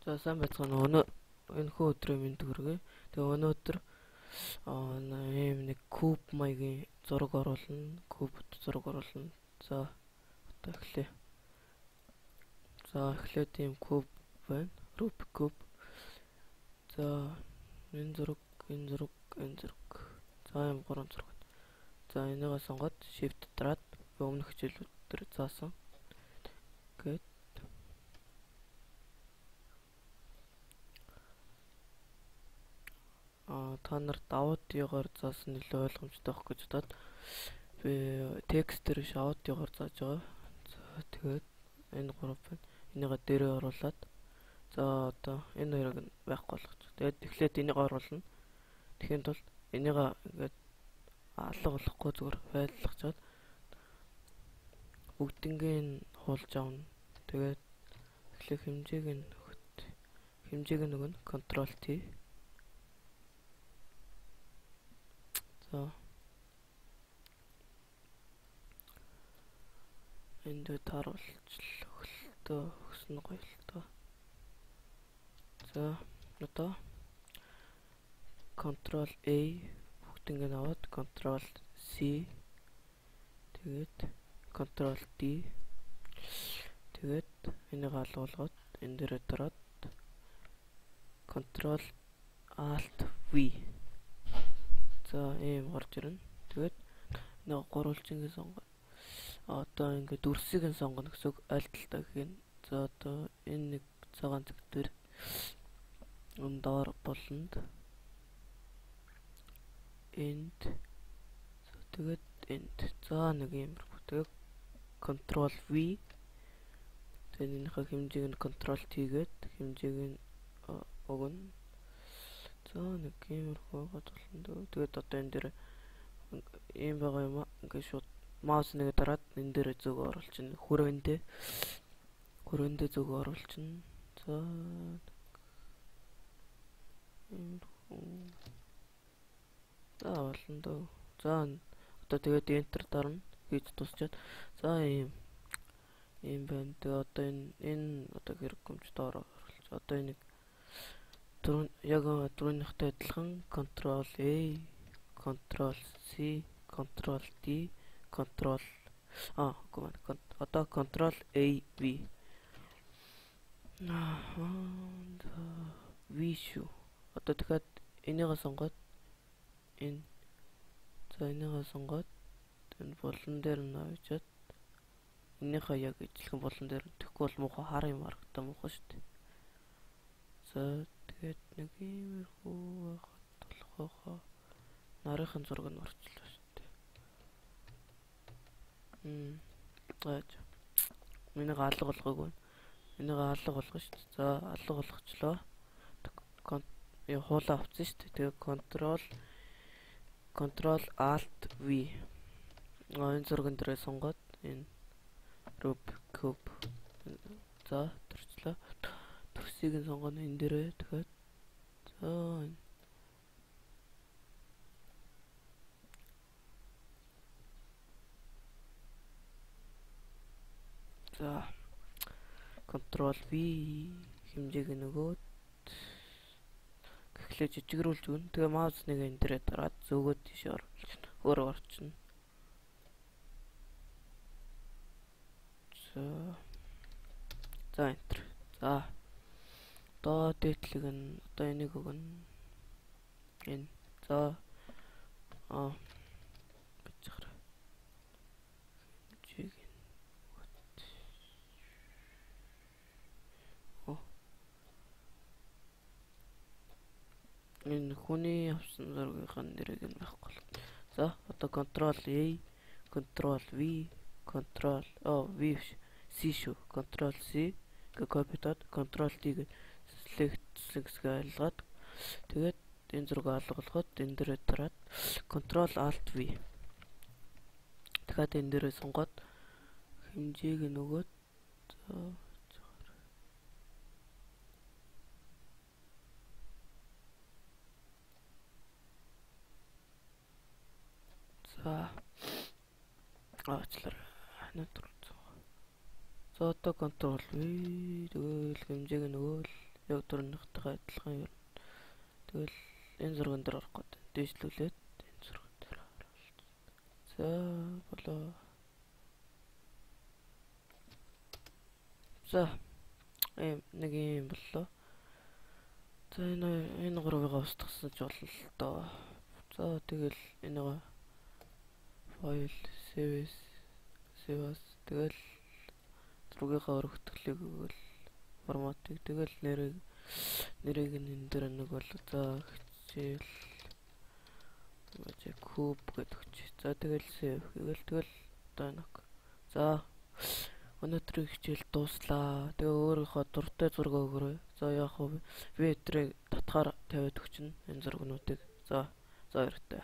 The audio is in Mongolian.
За сайн байцгаана. Өнөөдөр өдрийн мэнд хүргэе. Тэгээ өнөөдөр ийм нэг куб маягийн зураг оруулна. Кубд зураг оруулна. За одоо эхлэе. За эхлээд ийм куб байна. Рубик куб. За энэ зураг, энэ зураг, энэ зураг. За ийм гурван зураг. За энийгээ сонгоод shift дараад өмнөх хичээлүүд дээр заасан. Гээд та нарт аудиогоор заасан нэлээд ойлгомжтой байх гэж бодоод би текстээр биш аудиогоор зааж байгаа. За тэгээд энэ гурав байна. Энийгээ дээрээ оруулаад за одоо энэ хоёрыг байхгүй болгоч. Тэгээд эхлээд энийг оруулна. Тэхийн тулд энийгээ ингээд алга болохгүй зүгээр байлгачаад бүгднийг хуулж авна. Тэгээд эхлэх хэмжээг нь өгнө. Ctrl T. За энд таруулчлаа өгсөн гоё л тоо. За одоо Ctrl A бүгднийг аваад Ctrl C тэгээд Ctrl D тэгээд энийг алга болгоод энэ дээрээ дараад Ctrl Alt V. За ийм гарч ирнэ. Тэгээд нэг гурвалж ингэ сонгоо. Одоо ингэ дүрсийг нь сонгоно гэсэн үг аль талтаа гэх юм. За одоо энэ нэг цагаан цэг дээр доор болонд энд тэгээд энд за нэг юм. Тэгээд Ctrl V тэгээд энийхээ хэмжээг нь Ctrl T гээд хэмжээг нь өгнө. За нэг иймэрхүү бодлоо. Тэгээд одоо энэ дээр ийм байгаа юм аа. Ингээд шууд маус нэгэ дараад энэ дээр зөв оруулчихна. Хүрээндээ зөв оруулчихна. За болно дөө. За одоо тэгээд enter дарна хийж тусчаад. За ийм байна. Тэгээд одоо энэ одоо хэрэг компьютер оруулж. Одоо энийг яг түрүүнийхтэй адилхан Ctrl A, Ctrl C, Ctrl D, одоо Ctrl A V. V шүү. Одоо дахиад энийгээ сонгоод энэ болон дээр нь авчиад энийхээ яг ижилхэн болон дээр тэгэхгүй бол муухай хар юм харагдаа муухай шүү дээ. За тэгээд нэг иймэрхүү байхад болохоо нарийнхан зураг нь орчлоо шүү дээ. Энийг алга болгоогүй. Энийг алга болгоо шүү дээ. За алга болгочлоо. Хуулаа авсан шүү дээ. Тэгээд Ctrl Alt V. Энэ зурган дээрээ сонгоод энэ Rubik Cube. За төрчлөө. Төрсийг нь сонгоно энэ дээрээ тэгээд за Ctrl V хэмжээг нь өгөөд эхлээд жижигрүүлж өгнө. Тэгээ маус нэг энэ дээрээ дараад зөөгөөд тийш оруулчихна. Өөрөө орчихно. За enter. За одоо дээдлэг нь одоо энийг өгнө. Энэ за бичгээр хэмжээг энэ хүний авсан зургийнхын нэрийг нь байхгүй л. За одоо Ctrl A, Ctrl V, Ctrl V C шүү. Ctrl C гэ копидод Ctrl D гэ select айлгаад тэгээд энэ зургийг алга болгоод энэ дээрээ дараад Ctrl Alt V. Тэгэхээр энэ дээрээ сонгоод хэмжээг нь өгөөд за аачлаа. За одоо Ctrl V тэгэл хэмжээг нь өгөөл Яг дөрөвнийхтэйгээ адилхан юм. Тэгэл энэ зурган дээр орох гэдэг. Дээшлүүлээд энэ зурган дээр оруулж. За болоо. За нэг юм боллоо. За энэ гурвыгаа устгасан ч болно л доо. За тэгэл энэгээ файл save as тэгэл зургийнхаа өргөтгөлийг өгөөл форматыг тэгэл нэрийг энэ дээр нэг бол за хичээл куб гэдэг чи. За тэгэл save гэвэл тэгэл одоо нэг. За өнөөдрийн хичээл дууслаа. Тэгээ өөрийнхөө дуртай зураг өгөрөө. За яг хөө би өдрийг татгаар тавиад өгчнө энэ зургнуудыг. За баяртай.